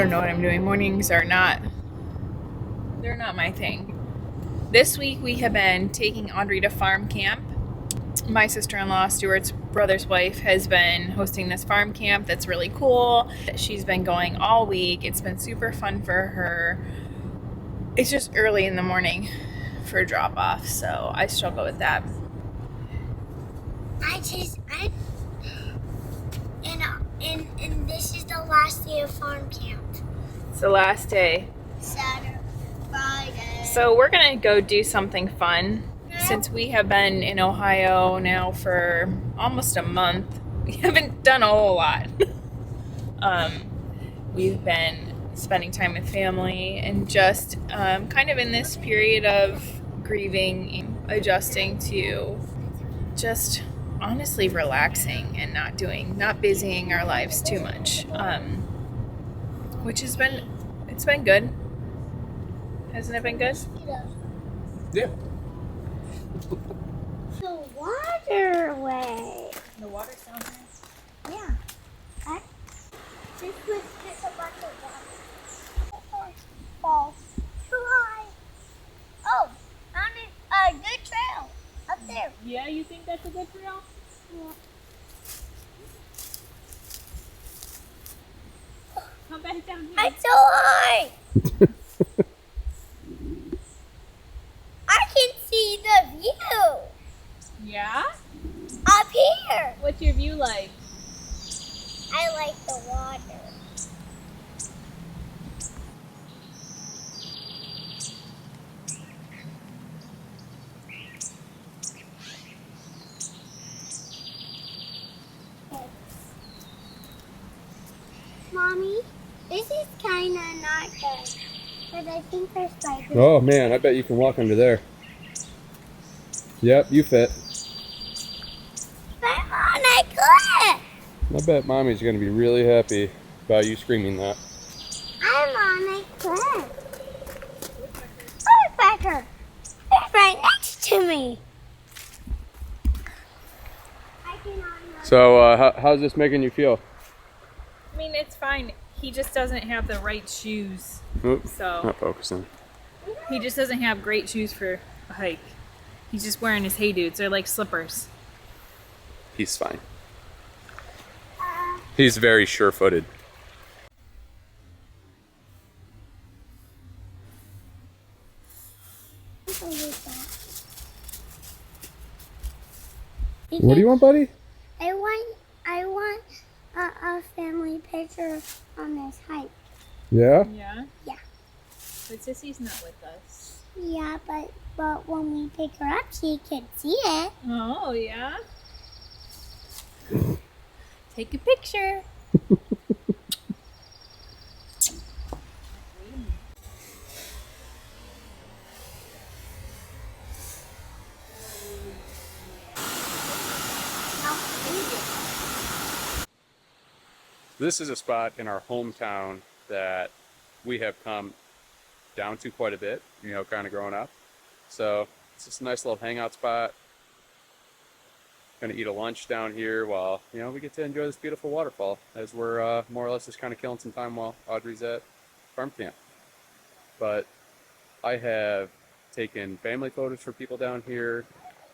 don't know what I'm doing. Mornings are not, they're not my thing. This week we have been taking Audrey to farm camp. My sister-in-law, Stuart's brother's wife, has been hosting this farm camp that's really cool. She's been going all week. It's been super fun for her. It's just early in the morning for drop-off, so I struggle with that. And this is the last day of farm camp. It's the last day. Saturday, Friday. So we're gonna go do something fun. Since we have been in Ohio now for almost a month, we haven't done a whole lot. We've been spending time with family and just kind of in this period of grieving, adjusting to just honestly relaxing and not busying our lives too much, which it's been good. Hasn't it been good? Yeah. The waterway. The water's down there. Yeah. This was just a bunch of water. Falls too high. Oh, found a good trail up there. Yeah, you think that's a good trail? Yeah. Come back down here. I'm so high. I can see the view Yeah? up here. What's your view like? I like the water. Mommy, this is kind of not good, but I think there's spiders. Oh man, I bet you can walk under there. Yep, you fit. I'm on a cliff. I bet mommy's gonna be really happy about you screaming that. I'm on a cliff. Woodpecker. It's right next to me. I cannot. So, how's this making you feel? I mean, it's fine. He just doesn't have the right shoes. Oop, So not focusing. he just doesn't have great shoes for a hike. He's just wearing his Hey Dudes. They're like slippers. He's fine. He's very sure-footed. What do you want, buddy? I want a family picture on this hike. Yeah? Yeah? Yeah. But Sissy's not with us. Yeah, but when we pick her up, she can see it. Oh, yeah? Take a picture. This is a spot in our hometown that we have come down to quite a bit, you know, kind of growing up. So it's just a nice little hangout spot. Gonna eat a lunch down here while, you know, we get to enjoy this beautiful waterfall as we're more or less just kind of killing some time while Audrey's at farm camp. But I have taken family photos for people down here.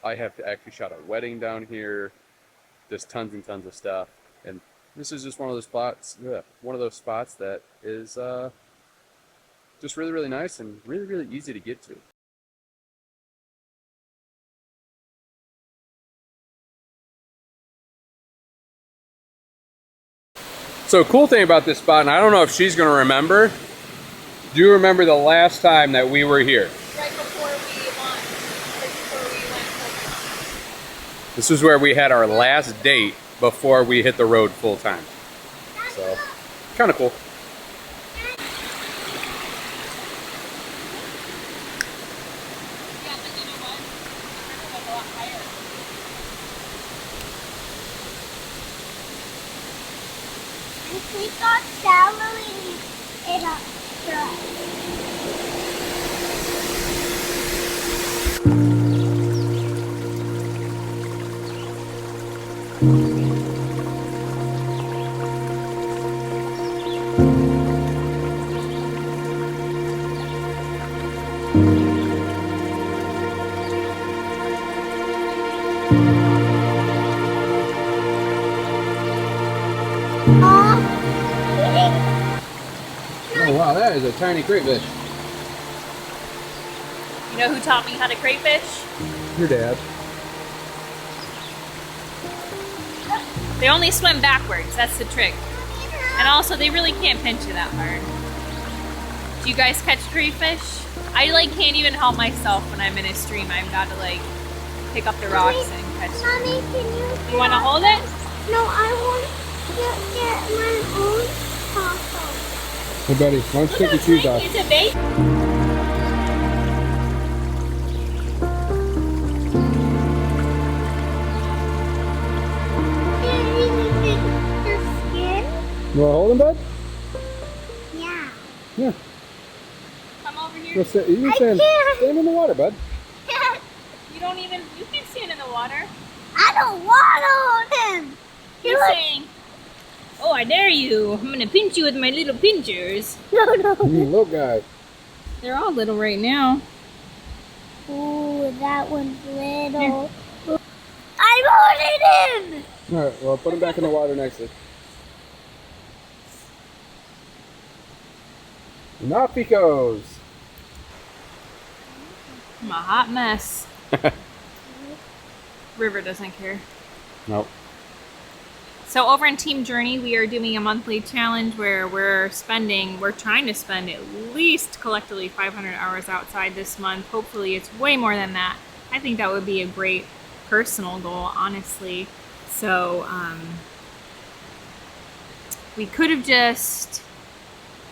I have actually shot a wedding down here. There's tons and tons of stuff. And this is just one of those spots that is just really, really nice and really, really easy to get to. So cool thing about this spot, and I don't know if she's gonna remember. Do you remember the last time that we were here? Right before we went. This is where we had our last date before we hit the road full time. So, kind of cool. Yeah, but you know what? It was a lot higher. We got salary it up for us. Oh wow, that is a tiny crayfish. You know who taught me how to crayfish? Your dad. They only swim backwards, that's the trick. And also, they really can't pinch you that hard. Do you guys catch crayfish? I can't even help myself when I'm in a stream. I've got to pick up the rocks and catch them. Mommy, can You want to hold it? No, I want to get my own taco. Hey buddy, why don't you take your shoes off? Is it bait? You want to hold him, bud? Yeah. Yeah. Come over here. You can stand in the water, bud. You can stand in the water. I don't want to hold him. He's saying, oh, I dare you. I'm going to pinch you with my little pinchers. No, no. Little guy. They're all little right now. Ooh, that one's little. I'm holding him. All right, well, put him back in the water nicely. And off he goes. I'm a hot mess. River doesn't care. Nope. So over in Team Journey, we are doing a monthly challenge where we're trying to spend at least collectively 500 hours outside this month. Hopefully it's way more than that. I think that would be a great personal goal, honestly. So we could have just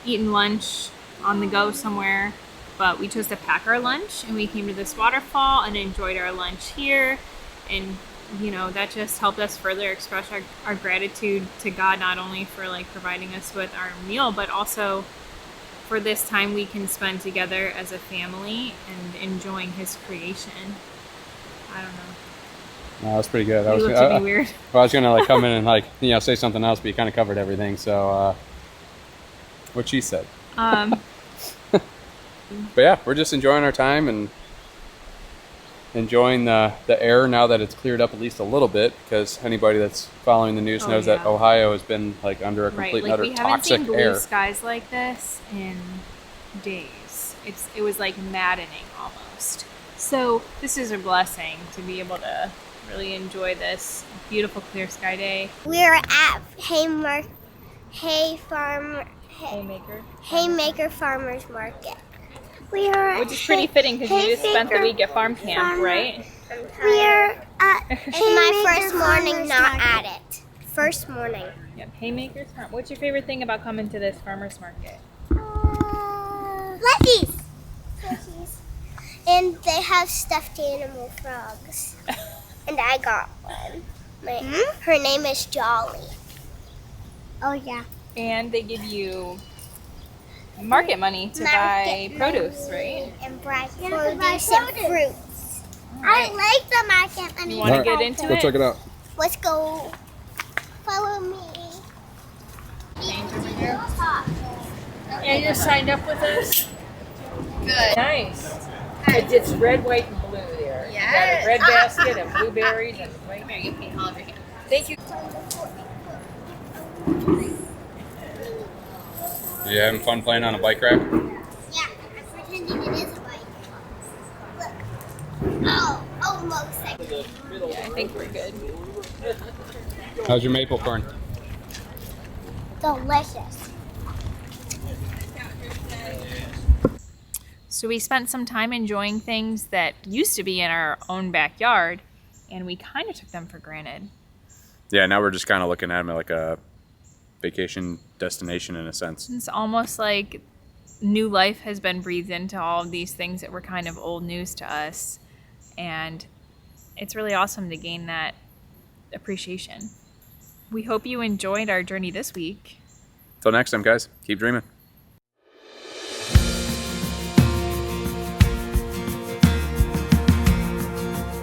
eaten lunch on the go somewhere, but we chose to pack our lunch and we came to this waterfall and enjoyed our lunch here. And that just helped us further express our gratitude to God, not only for providing us with our meal, but also for this time we can spend together as a family and enjoying His creation. I don't know. No, that's pretty good. You looked at me weird. Well, I was gonna come in and say something else, but you kind of covered everything. So, what she said. But yeah, we're just enjoying our time and enjoying the air now that it's cleared up at least a little bit, because anybody that's following the news knows that Ohio has been under a complete and utter we haven't toxic seen blue air. skies like this in days. It was maddening almost. So this is a blessing to be able to really enjoy this beautiful clear sky day. We're at Haymaker Farmers Market. We are Which is pretty fitting because you just spent the week at farm camp, right? We're at it's my first morning not at it. First morning. Yep, Haymakers Farm. What's your favorite thing about coming to this farmer's market? Plushies. And they have stuffed animal frogs. And I got one. Her name is Jolly. Oh yeah. And they give you market money to buy produce, right? And buy produce and fruits. I like the market money. You want to get into Go it? check it out. Let's go. Follow me. Yeah, you just signed up with us? Good. Nice. It's red, white, and blue there. Yes. You got a red basket and blueberries and white. Here, you can hold your hand. Thank you. Are you having fun playing on a bike rack? Yeah, I'm pretending it is a bike. Look. Oh, almost. Yeah, I think we're good. How's your maple corn? Delicious. So we spent some time enjoying things that used to be in our own backyard, and we kind of took them for granted. Yeah, now we're just kind of looking at them like a vacation destination in a sense. It's almost like new life has been breathed into all of these things that were kind of old news to us, and it's really awesome to gain that appreciation. We hope you enjoyed our journey this week. Till next time, guys. Keep dreaming.